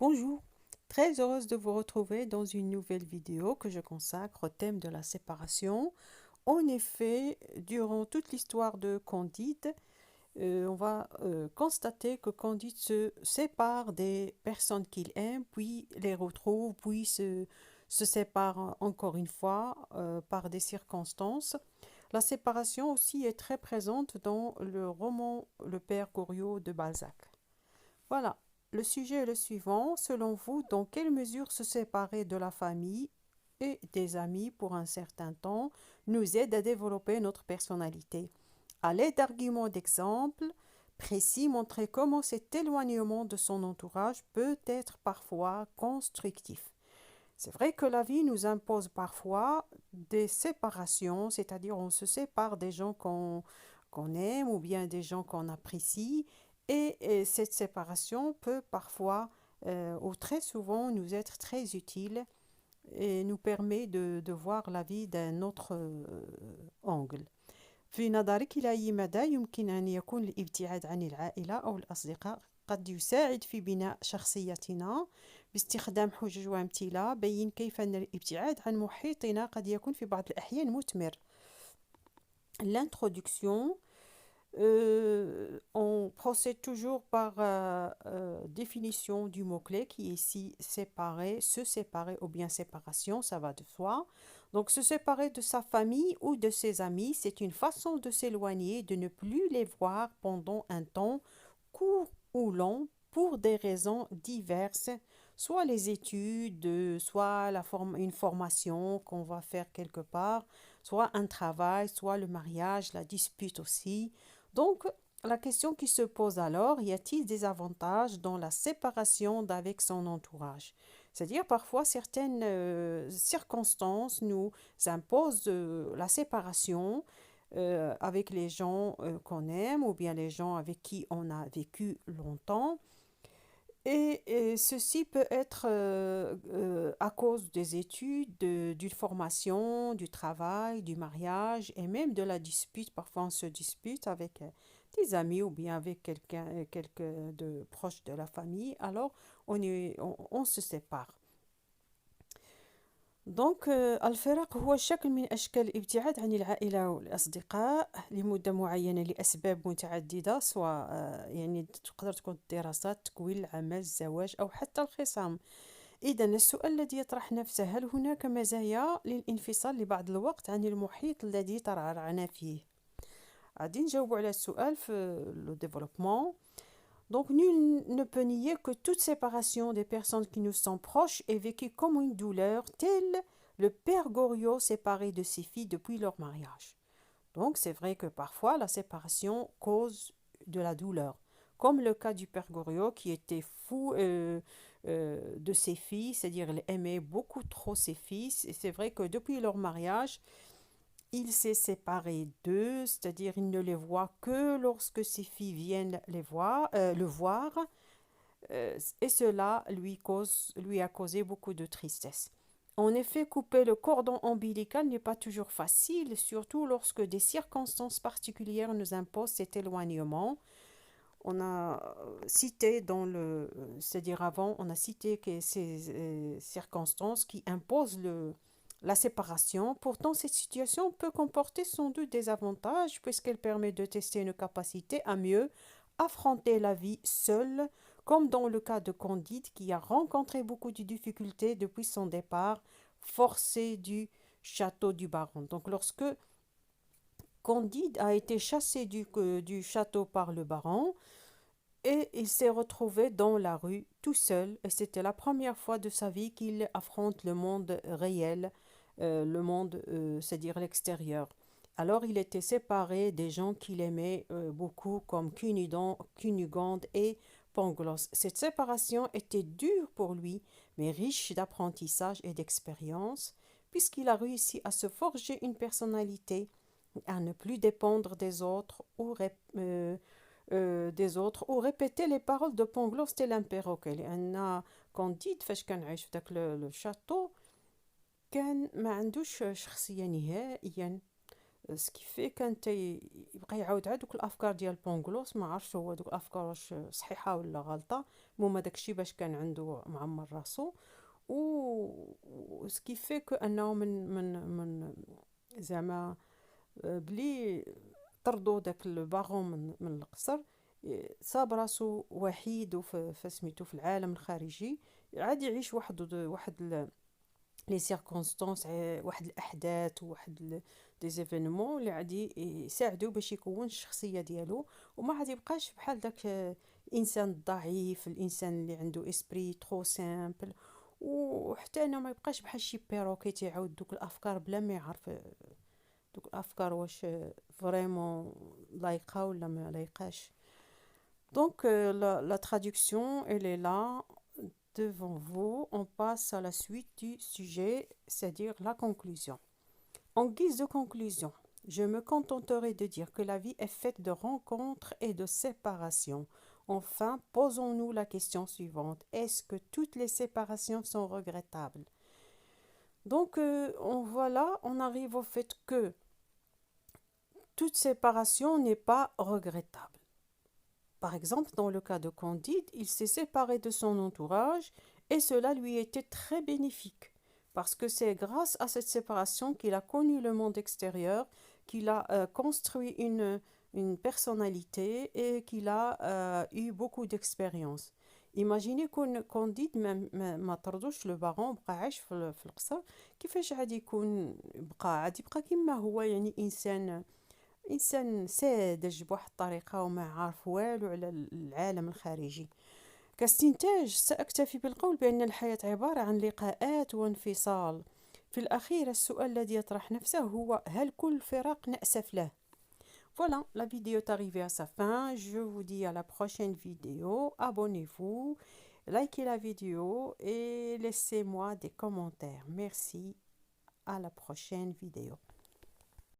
Bonjour, très heureuse de vous retrouver dans une nouvelle vidéo que je consacre au thème de la séparation. En effet, durant toute l'histoire de Candide, on va constater que Candide se sépare des personnes qu'il aime, puis les retrouve, puis se sépare encore une fois par des circonstances. La séparation aussi est très présente dans le roman Le Père Goriot de Balzac. Voilà, le sujet est le suivant. Selon vous, dans quelle mesure se séparer de la famille et des amis pour un certain temps nous aide à développer notre personnalité? À l'aide d'arguments d'exemples précis, montrer comment cet éloignement de son entourage peut être parfois constructif. C'est vrai que la vie nous impose parfois des séparations, c'est-à-dire on se sépare des gens qu'on aime ou bien des gens qu'on apprécie, et cette séparation peut parfois ou très souvent nous être très utile et nous permet de voir la vie d'un autre angle. في نظرك إلى أي مدى يمكن أن يكون الابتعاد عن العائلة أو الأصدقاء قد يساعد في بناء شخصيتنا باستخدام حجج وأمثلة بين كيف أن الابتعاد عن محيطنا قد يكون في بعض الأحيان مثمر. L'introduction, on procède toujours par définition du mot-clé qui est ici séparer, se séparer ou bien séparation, ça va de soi. Donc se séparer de sa famille ou de ses amis, c'est une façon de s'éloigner, de ne plus les voir pendant un temps court ou long pour des raisons diverses, soit les études, soit une formation qu'on va faire quelque part, soit un travail, soit le mariage, la dispute aussi. Donc, la question qui se pose alors, y a-t-il des avantages dans la séparation d'avec son entourage? C'est-à-dire parfois certaines circonstances nous imposent la séparation avec les gens qu'on aime ou bien les gens avec qui on a vécu longtemps. Et ceci peut être à cause des études, d'une formation, du travail, du mariage et même de la dispute. Parfois, on se dispute avec des amis ou bien avec quelqu'un de proche de la famille. Alors, on se sépare. دونك الفراق هو شكل من أشكال الابتعاد عن العائلة والأصدقاء لمدة معينة لأسباب متعددة، سواء يعني تقدر تكون الدراسة، التكوين، العمل، الزواج أو حتى الخصام. إذا السؤال الذي يطرح نفسه: هل هناك مزايا للانفصال لبعض الوقت عن المحيط الذي ترعرعنا فيه؟ غادي نجاوبوا على السؤال في لو ديفلوبمون. Donc, nul ne peut nier que toute séparation des personnes qui nous sont proches est vécue comme une douleur, telle le père Goriot séparé de ses filles depuis leur mariage. Donc, c'est vrai que parfois la séparation cause de la douleur, comme le cas du père Goriot qui était fou de ses filles, c'est-à-dire il aimait beaucoup trop ses fils, et c'est vrai que depuis leur mariage, il s'est séparé d'eux, c'est-à-dire il ne les voit que lorsque ses filles viennent le voir, et cela lui a causé beaucoup de tristesse. En effet, couper le cordon ombilical n'est pas toujours facile, surtout lorsque des circonstances particulières nous imposent cet éloignement. On a cité c'est-à-dire avant, on a cité que ces circonstances qui imposent la séparation. Pourtant, cette situation peut comporter sans doute des avantages puisqu'elle permet de tester une capacité à mieux affronter la vie seule, comme dans le cas de Candide qui a rencontré beaucoup de difficultés depuis son départ forcé du château du baron. Donc, lorsque Candide a été chassé du château par le baron, et il s'est retrouvé dans la rue tout seul, et c'était la première fois de sa vie qu'il affronte le monde réel, le monde, c'est-à-dire l'extérieur. Alors il était séparé des gens qu'il aimait beaucoup, comme Cunugonde et Pangloss. Cette séparation était dure pour lui, mais riche d'apprentissage et d'expérience, puisqu'il a réussi à se forger une personnalité, à ne plus dépendre des autres ou répéter les paroles de Pangloss tel un perroquet. لأن كونديد فاش كان عايش في داك لو شاتو كان ما عندوش شخصية نهائيا، سكيفي كان يبقى يعاود عاد دوك الافكار ديال بونغلوس، ما عرفتش هو دوك الافكار واش صحيحه ولا غلطه. المهم داكشي باش كان عنده معمر راسو. و سكيفي كو انه من زعما بلي طردوا داك الباغون من القصر، صاب راسو وحيد فسميتو في العالم الخارجي، عاد يعيش واحد لي سيركونستانس، واحد الاحداث وواحد دي زيفينمون اللي غادي يساعدو باش يكون الشخصيه ديالو، وما غادي يبقاش بحال داك الانسان الضعيف، الانسان اللي عنده اسبري ترو سامبل. وحتى انا ما يبقاش بحال شي بيروكي تيعاود دوك الافكار بلا ما يعرف دوك الافكار واش فريمون لايقه ولا ما لايقاش. Donc, la traduction, elle est là devant vous. On passe à la suite du sujet, c'est-à-dire la conclusion. En guise de conclusion, je me contenterai de dire que la vie est faite de rencontres et de séparations. Enfin, posons-nous la question suivante. Est-ce que toutes les séparations sont regrettables? Donc, voilà, on arrive au fait que toute séparation n'est pas regrettable. Par exemple, dans le cas de Candide, il s'est séparé de son entourage et cela lui était très bénéfique parce que c'est grâce à cette séparation qu'il a connu le monde extérieur, qu'il a construit une personnalité et qu'il a eu beaucoup d'expérience. Imaginez que Candide ما طردوش لو باغون، بقى عايش في القصر، كيفاش عادي يكون عادي يبقى كيما هو، يعني إنسان ساذج بواحد الطريقة وما عارف والو على العالم الخارجي. كاستنتاج سأكتفي بالقول بأن الحياة عبارة عن لقاءات وانفصال. في الأخير السؤال الذي يطرح نفسه هو: هل كل فراق نأسف له؟ Voilà, la vidéo est arrivée à sa fin. Je vous dis à la prochaine vidéo. Abonnez-vous, likez la vidéo et laissez-moi des commentaires. Merci, à la prochaine vidéo.